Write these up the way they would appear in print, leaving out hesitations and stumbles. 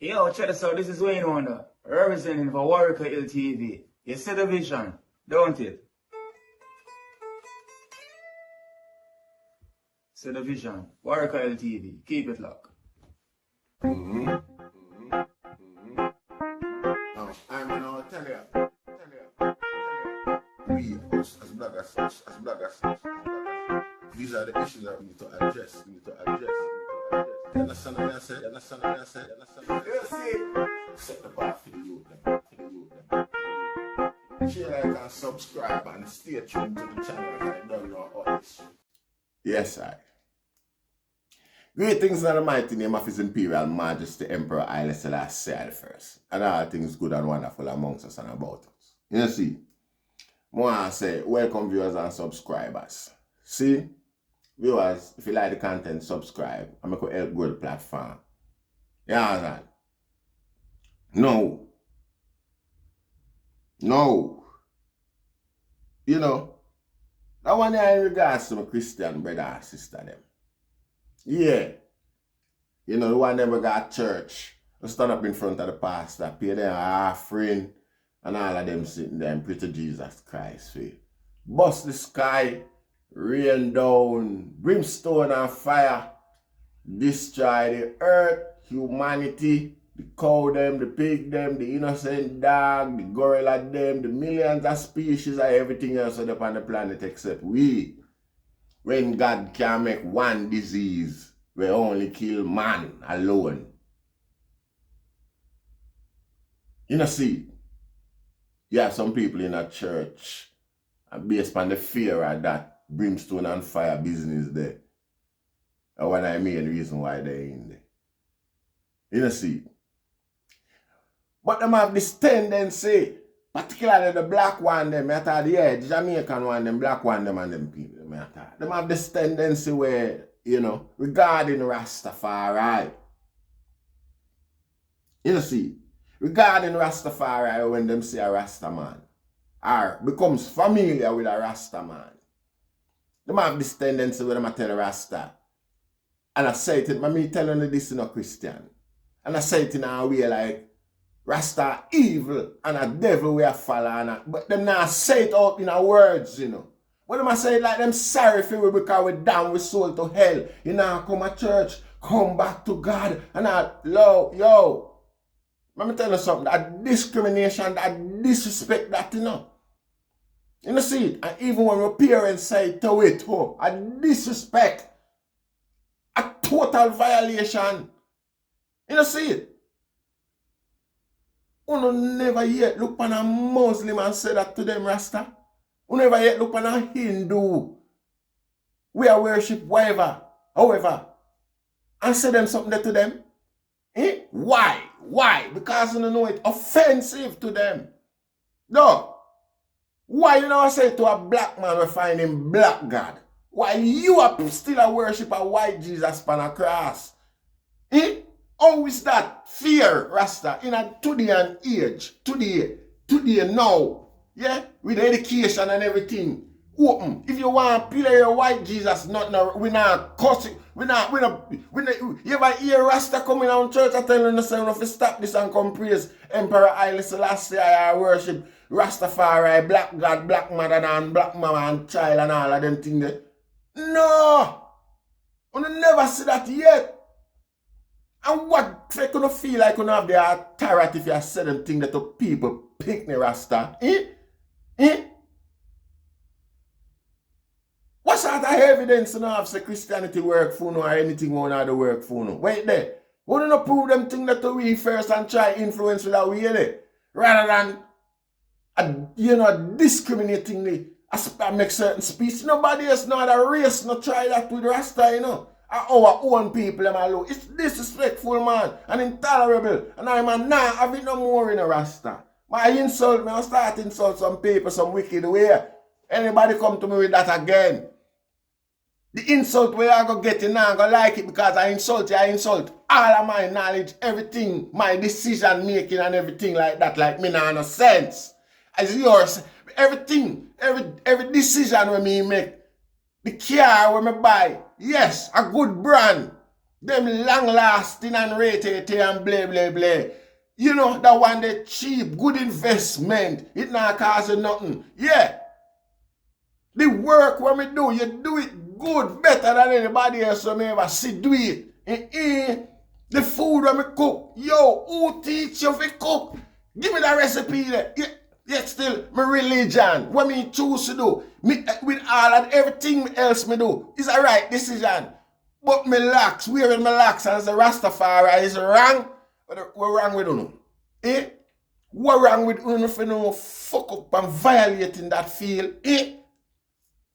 Yo, check this out. This is Wayne Wonder, representing for Warrior LTV. You see the vision, don't it? See the vision. Warrior LTV. Keep it locked. Now, I'm gonna tell you. We, as bloggers, these are the issues that we need to address. You understand what I said? Set the bar for the youth. Share, like, and subscribe, and stay tuned to the channel. I don't know all this. Yes, I. Greetings in the mighty name of His Imperial Majesty Emperor Haile Selassie I first, and all things good and wonderful amongst us and about us. You see, I want to say welcome viewers and subscribers. See, viewers, if you like the content, subscribe and make it help grow the platform. You understand? No. You know, that one here in regards to my Christian brother and sister them. Yeah. You know, the one never got church. They stand up in front of the pastor, pay them offering, and all of them sitting there and pray to Jesus Christ. Bust the sky, rain down, brimstone and fire, destroy the earth, humanity, the cow them, the pig them, the innocent dog, the gorilla them, the millions of species of everything else on the planet except we. When God can make one disease, we only kill man alone. You know, see, you have some people in a church, and based on the fear of that brimstone and fire business there. That's one of the main reason why they're in there. You know, see. But them have this tendency, particularly the black one, them, I thought, yeah, the Jamaican one, them black one, them and them people, I thought. Them have this tendency where, you know, regarding Rastafari. You know, see, regarding Rastafari, when them say a Rasta man, or becomes familiar with a Rasta man, them have this tendency where them tell Rasta. And I say it, me telling you this in a Christian. And I say it in a way like, Rasta evil and a devil we are following. But them not say it out in a words, you know. But them say it like them sorry for we because we down with soul to hell. You know, come to church, come back to God. And yo, let me tell you something. That discrimination, that disrespect, that, you know. You know, see it. And even when your parents say to it, a disrespect, a total violation. You know, see it. You never yet look on a Muslim and say that to them, Rasta. You never yet look on a Hindu. We are worship whatever, however, and say them something to them. Eh? Why? Because you know it's offensive to them. No. Why you know say to a black man we find him black God? Why you are still a worship a white Jesus on a cross? Eh? How is that fear, Rasta, in a today and age, today now, yeah, with education and everything, open. If you want to play your white Jesus, we not cussing, you ever hear Rasta coming on church and telling us to stop this and come praise Emperor Haile Selassie I worship Rastafari, black God, black mother and black mama and child and all of them things there. No! You never see that yet. And what they gonna feel like you have the authority if you say them things that the people pick me Rasta? What sort of evidence you have say Christianity work for you or anything on other work for you? Wait there. Why don't you prove them things that we first and try influence with our way there? Rather than discriminatingly make certain speech. Nobody else know the race no try that with Rasta, you know. Our own people, alone. It's disrespectful, man, and intolerable. And I'm not having no more in a Rasta. My insult me, I start insult some people, some wicked way. Anybody come to me with that again? The insult where I go get it now, I go like it because I insult all of my knowledge, everything, my decision making and everything like that, like me not no sense. As yours, everything, every decision when me make, the car when me buy, yes, a good brand. Them long lasting and rated and blah blah blah. You know, that one they cheap, good investment. It not cause you nothing. Yeah. The work when we do, you do it good, better than anybody else when me ever see do it. The food when we cook, yo, who teach you to cook? Give me that recipe there. Yet still, my religion, what me choose to do, me, with all and everything else me do, is a right decision. But me locks, wearing my locks as a Rastafari is wrong. What wrong with you? What wrong with you if you know fuck up and violating that field?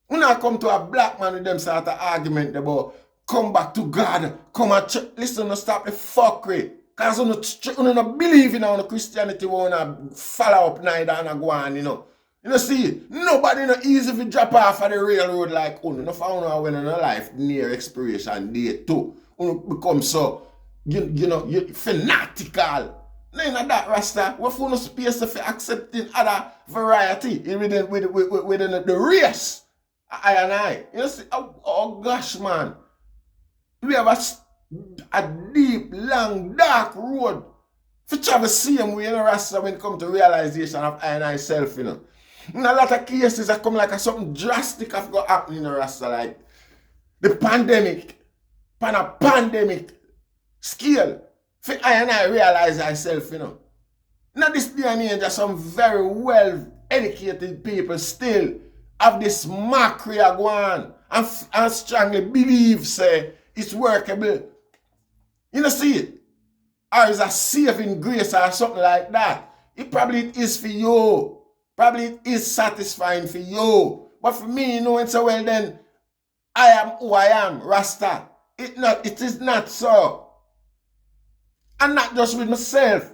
When I come to a black man with them sort of argument about come back to God, come and church, listen, no stop the fuckery. Because you don't believe in our Christianity, we want to follow up neither and go on, you know. You know, see, nobody no easy to drop off of the railroad like you. No found out when in a life near expiration date too. You become so, you know, you fanatical. None of that, Rasta. We're full of space for accepting other variety within the race. I and I. You know, see, oh gosh, man. We have a deep, long, dark road for travel same way, you know, Rasta, when it comes to realization of I and I self, you know. In a lot of cases, I come like something drastic have got happening, you know, Rasta, like the pandemic, a pandemic scale, for I and I realize myself, you know. Now this day and age, there's some very well educated people still have this mockery going and strongly believe, say, it's workable. You know, see it? Or is a saving grace or something like that. It probably is for you. Probably it is satisfying for you. But for me, you know, it's so well then, I am who I am, Rasta. It is not so. And not just with myself.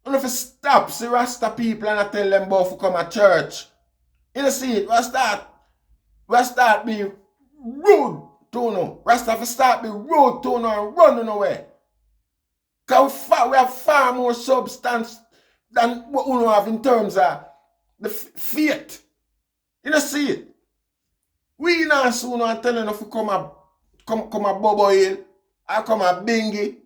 You know, if I stop, see Rasta people and I tell them about to come to church. You know, see it? We start be rude to you. Rasta start be rude to you and run away. Because we have far more substance than what we have in terms of the faith. You know, see it? We not soon are telling us to come a Bobo Hill or come a Bingy.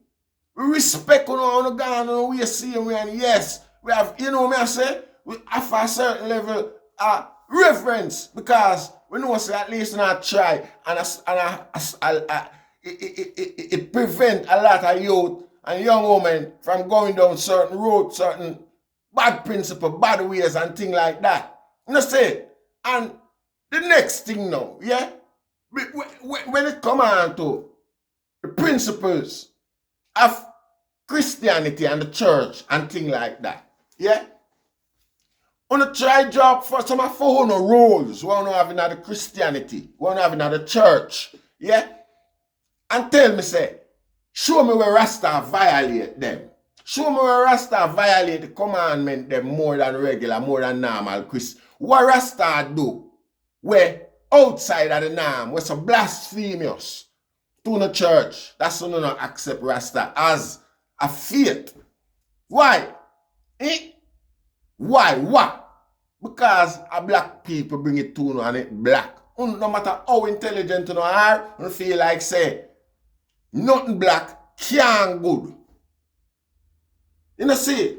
We respect you know, on the gun, we see him, and yes, we have, you know what I say? We have a certain level of reverence because we know say at least not try and it prevent a lot of youth and young women from going down certain roads, certain bad principles, bad ways and things like that. You know say? And the next thing now, yeah? When it comes on to the principles of Christianity and the church and things like that, yeah? On a try job for some of our roles, we want to have in the Christianity, we want to have in the church, yeah? And tell me, say, show me where Rasta violate them. Show me where Rasta violate the commandment them more than regular, more than normal Christ. What Rasta do where outside of the norm, where some blasphemous to the church, that's why no accept Rasta as a faith. Why? Why? What? Because a black people bring it to you and it black. No matter how intelligent you are, you feel like say, nothing black can't good. You know see,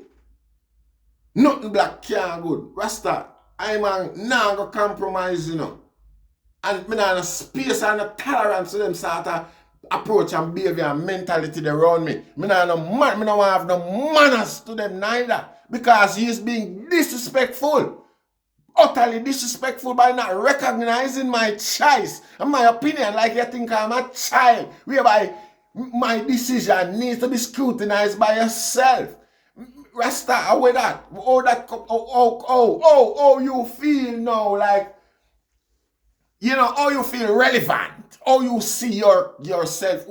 nothing black can't good. Rasta, I'm not going to compromise, you know. And me not no space and no tolerance to them sort of approach and behavior and mentality around me. Me not have no manners to them neither. Because he is being disrespectful. Utterly disrespectful by not recognizing my choice and my opinion like you think I'm a child. Whereby my decision needs to be scrutinized by yourself. Rasta, how that? Oh, you feel now like, you know, how you feel relevant. How you see yourself.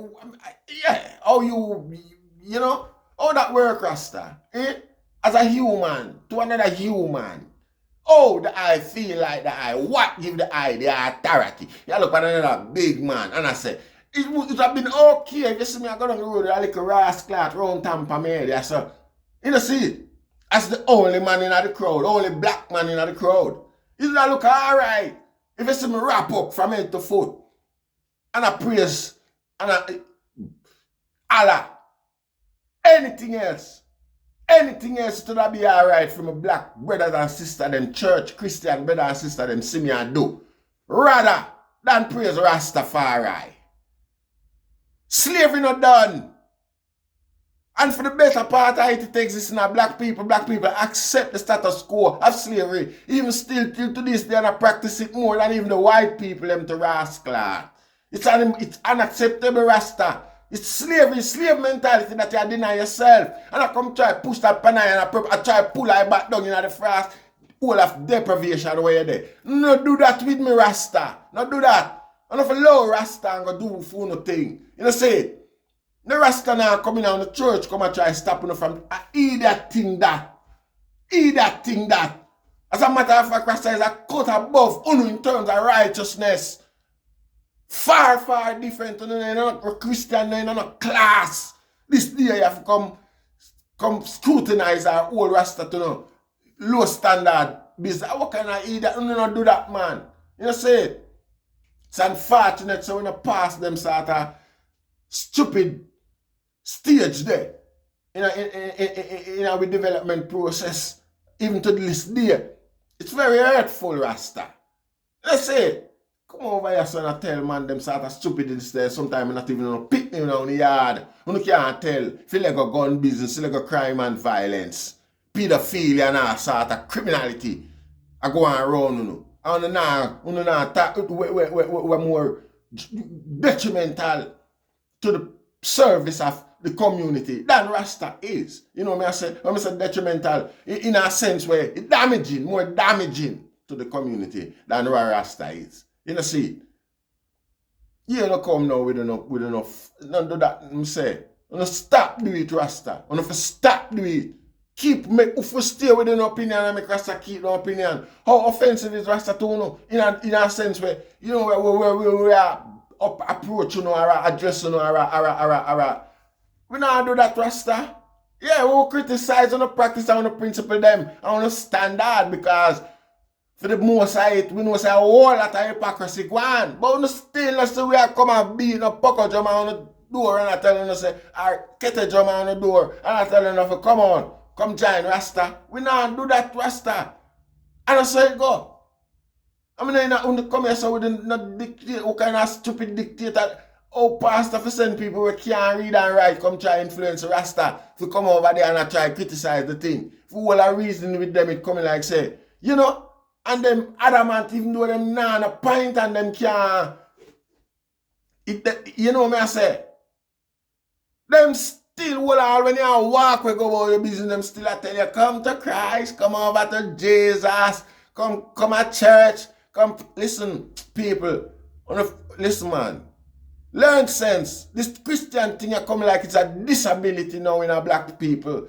Yeah, how you know, how that work, Rasta. As a human, to another human. Oh, the I feel like the I. What give the I the authority? You look at another big man and I say, it would have been okay if you see me I go down the road with a little rascal round Tampa area. So, you know, see it? As the only man in the crowd, only black man in the crowd. It would look alright if you see me wrap up from head to foot and I praise and Allah. Anything else to be alright from my black brothers and sisters, them church Christian brothers and sisters, them see me and do. Rather than praise Rastafari. Slavery not done. And for the better part of it exists in black people accept the status quo of slavery. Even still till to this, they are not practice it more than even the white people them to rascal. It's unacceptable, Rasta. It's slavery, slave mentality that you deny yourself. And I come try push that panay and I try pull her back down in the frost. All of deprivation where you're there. No do that with me, Rasta. No do that. And if allow Rasta and go do for no thing. You know say, the Rasta now coming out of the church, come and try stopping you from eat that thing that. Eat that thing that. As a matter of fact, Rasta is a cut above Uno in terms of righteousness. Far, far different. You're not a Christian, you're not a class. This day you have to come scrutinize our whole Rasta to know low standard business. What kind of idiot? You don't do that, man. You know say it's unfortunate so we don't pass them sort of stupid stage there in our development process, even to this day. It's very hurtful, Rasta. Let's say, come over here, son, and tell man them sort of stupidness there. Sometimes not even on pick them in the yard. You can't tell. Feel like a gun business, feel like a crime and violence, pedophilia and all sort of criminality. I go on around, you know. And now talk we're more detrimental to the service of the community than Rasta is. You know, when I say detrimental, in a sense where it's damaging, more damaging to the community than what Rasta is. You know, see, you don't come now with enough. Don't do that, I say. You know, stop do it, Rasta. You know, stop do it. If we stay with an opinion and make Rasta keep the opinion. How offensive is Rasta to you? In a sense where, you know, where we are approach, you know, or address, you know, or we not do that, Rasta. Yeah, we will criticize on the practice and on the principle them and on the standard because for the most of it, we know say a whole lot of hypocrisy go on. But we still not say we are come and beat a pucker drum on the door and I tell them say, or kettle drum on the door and I tell them come on, come join Rasta. We not do that, Rasta. And I say go. I mean, I come here so we not dictate what kind of stupid dictator. Oh, pastor for send people who can't read and write come try influence Rasta. If you come over there and I try criticize the thing. For all I reason with them, it coming like say, you know, and them adamant even though them nah a pint and them can't. You know what I say? Them still when you walk we go about your business, them still I tell you, come to Christ, come over to Jesus, come at church. Come, listen, people. Listen, man. Learn sense. This Christian thing come like it's a disability now in our black people.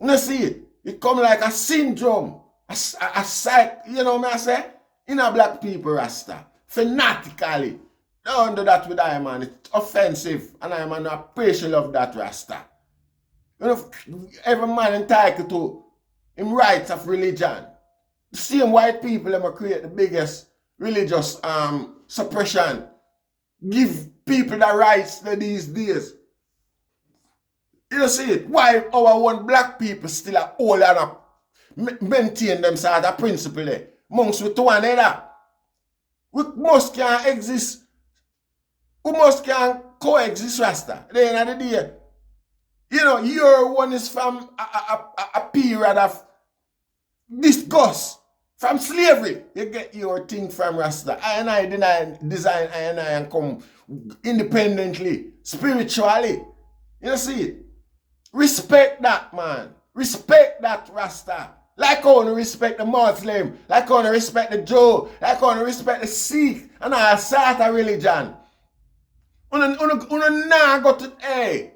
You see it? It come like a syndrome. A sight, you know what I say? In our black people, Rasta. Fanatically. Don't do that with I man. It's offensive. And I man appreciate of that, Rasta. You know, every man entitled to him rights of religion. The same white people them create the biggest religious suppression. Give people the rights these days. You see it? Why our one black people still are all and maintain them sort of principle there. Amongst with one another. We must can exist. We must can coexist, Rasta. At the end of the day. You know, your one is from a period of disgust. From slavery, you get your thing from Rasta. I design and come independently, spiritually. You see it? Respect that, man. Respect that, Rasta. Like how you respect the Muslim, like how you respect the Jew, like how you respect the Sikh, and all sort of religion. You now go to, hey,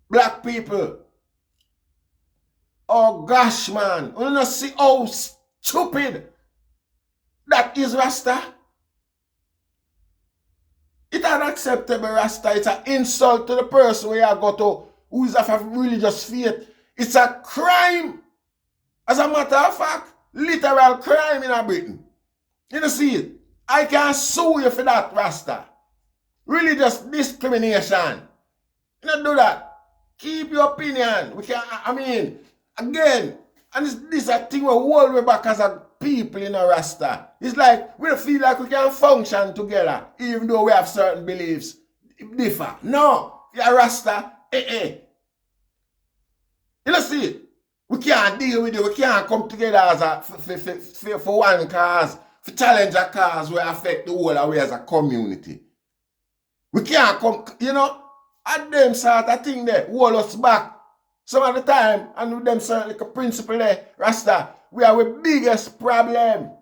black people. Oh gosh, man. You not see how stupid that is, Rasta. It's unacceptable, Rasta. It's an insult to the person where you go to who is of a religious faith. It's a crime. As a matter of fact, literal crime in Britain. You know, see it? I can sue you for that, Rasta. Religious discrimination. You don't do that. Keep your opinion. We can, I mean, again, and this a thing we hold we back as a people in a Rasta. It's like we feel like we can function together, even though we have certain beliefs differ. No, you're a Rasta. You know, see, we can't deal with it. We can't come together as a for one cause, for challenge a cause will affect the whole of we as a community. We can't come, you know, at them sort of thing there, hold us back. Some of the time, and with them certain like a principle there, Rasta, we are the biggest problem.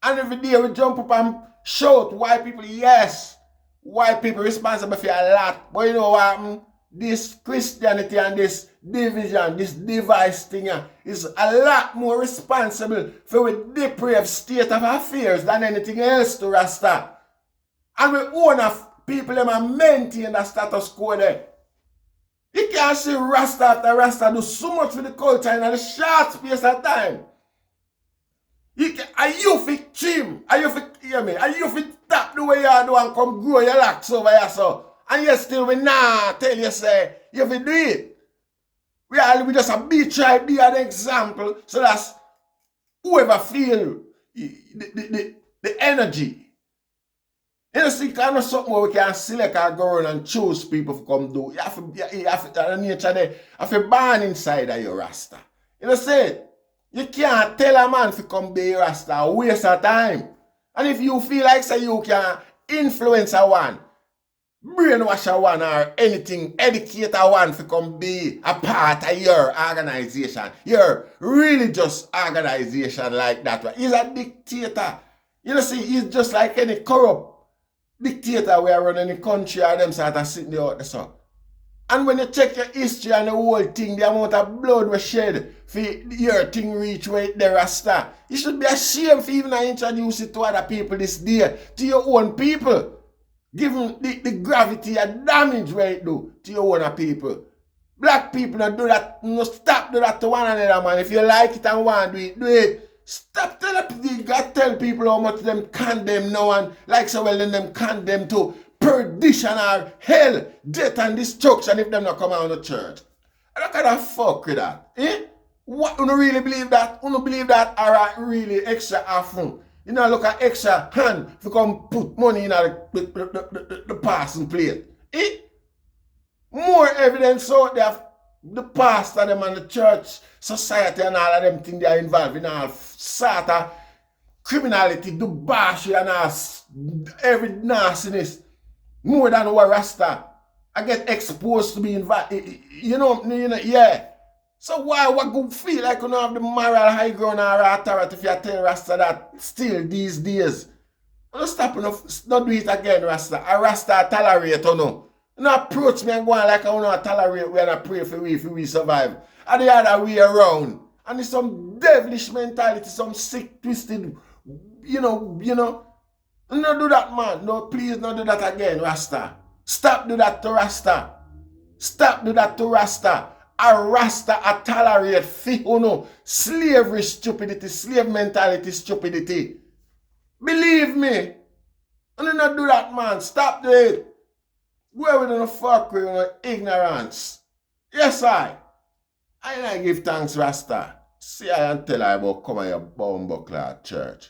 And every day we jump up and shout white people, yes, white people responsible for a lot. But you know what? This Christianity and this division, this device thing is a lot more responsible for the depraved state of affairs than anything else to Rasta. And we own of people them are maintain the status quo there. You can't see Rasta after Rasta do so much for the culture in a short space of time. Are you fit trim? Are you fit hear me? Are you fit tap the way you do and come grow your locks over here so? And you still we nah tell you say you fit do it. We just a try be an example so that's whoever feel the energy. You know, see, kind of something where we can select our go around and choose people to come do. You have to the nature there. You have to burn inside of your Rasta. You know, say, you can't tell a man to come be Rasta, waste of time. And if you feel like say you can influence a one, brainwash a one or anything, educate a one to come be a part of your organization, your religious organization like that. He's a dictator. You know, see, he's just like any corrupt dictator we are running the country or them sort of sitting there out the sun. And when you check your history and the whole thing, the amount of blood we shed for your thing reach where the Rasta, you should be ashamed for even introduce it to other people this day, to your own people. Give them the gravity and damage where it do to your own people. Black people don't do that, no stop do that to one another, man. If you like it and want to do it, do it. Stop telling people, you got to tell people how much them condemn now and like so well then them condemn to perdition or hell, death and destruction if them not come out of the church. Look at that fuck with that. Eh? What, you don't really believe that? You don't believe that are really extra often? You know, look at extra hand to come put money in the passing plate. Eh? More evidence out there. The pastor them and the church, society and all of them things they are involved in all sort of criminality, debauchery and all every nastiness. More than what Rasta. I get exposed to be involved. You know, yeah. So why would feel like you don't have the moral high ground or authority if you tell Rasta that still these days? Don't stop enough, don't do it again, Rasta. A Rasta tolerate or no. You don't approach me and go on like I want to tolerate when I pray for we survive. And the other way around. And it's some devilish mentality, some sick, twisted, you know. Don't do that, man. No, please don't do that again, Rasta. Stop do that to Rasta. Stop do that to Rasta. A Rasta a tolerate slavery stupidity, slave mentality stupidity. Believe me. And not do that, man. Stop doing it. Where we don't fuck with ignorance. Yes, I give thanks, Rasta. See, I and tell I about come on your bumbuckler church.